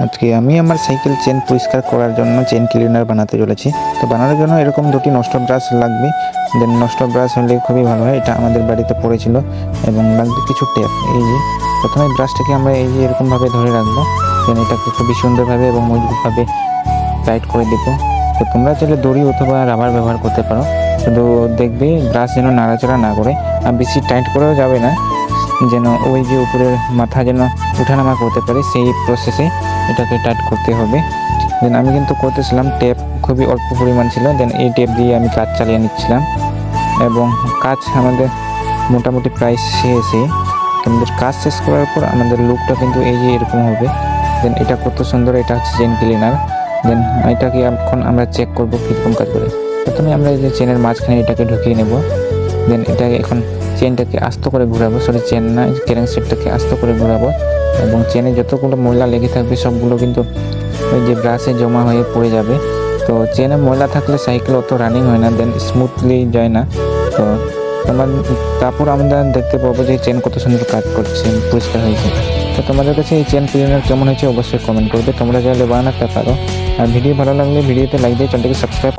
আজকে আমি আমার সাইকেল চেন পরিষ্কার করার জন্য চেন ক্লিনার বানাতে চলেছি। তো বানানোর জন্য এরকম দুটি নষ্ট ব্রাশ লাগবে। দেন নষ্ট ব্রাশ হলে খুবই ভালো হয়, এটা আমাদের বাড়িতে পড়েছিল। এবং লাগবে কিছু টেপ। এই যে প্রথমে ব্রাশটাকে আমরা এই যে এরকমভাবে ধরে রাখবো, দেন এটাকে খুবই সুন্দরভাবে এবং মজবুতভাবে টাইট করে দেবো। তো তোমরা চাইলে দড়ি অথবা রাবার ব্যবহার করতে পারো, শুধু দেখবে ব্রাশ যেন নাড়াচাড়া না করে, আর বেশি টাইট করেও যাবে না, যেন ওই যে উপরের মাথা যেন উঠানামা করতে পারে, সেই প্রসেসে এটাকে টাইট করতে হবে। দেন আমি কিন্তু করতেছিলাম, টেপ খুবই অল্প পরিমাণ ছিল, দেন এই টেপ দিয়ে আমি কাজ চালিয়ে নিচ্ছিলাম। এবং কাজ আমাদের মোটামুটি প্রায় শেষে। আমাদের কাজ শেষ করার পর আমাদের লুকটা কিন্তু এই যে এরকম হবে। দেন এটা কত সুন্দর, এটা হচ্ছে চেন ক্লিনার। দেন এটাকে এখন আমরা চেক করবো কীরকম কাজ করে। প্রথমে আমরা এই যে চেনের মাঝখানে এটাকে ঢুকিয়ে নেব। দেন এটাকে এখন চেনটাকে আস্ত করে ঘোরাবো, সরি চেন না, ক্যারেন সেটটাকে আস্ত করে ঘোরাবো। এবং চেনে যতগুলো ময়লা লেগে থাকবে সবগুলো কিন্তু ওই যে ব্রাশে জমা হয়ে পড়ে যাবে। তো চেনে ময়লা থাকলে সাইকেল অত রানিং হয় না, দেন স্মুথলি যায় না। তো তারপর আমরা দেখতে পাবো যে চেন কত সুন্দর কাজ করছে, পরিষ্কার হয়েছে। তো তোমাদের কাছে এই চেন ক্লিনার কেমন হয়েছে অবশ্যই কমেন্ট করবে, তোমরা চাইলে বানাতে পারো। আর ভিডিও ভালো লাগলে ভিডিওতে লাইক দিয়ে চ্যানেলটাকে সাবস্ক্রাইব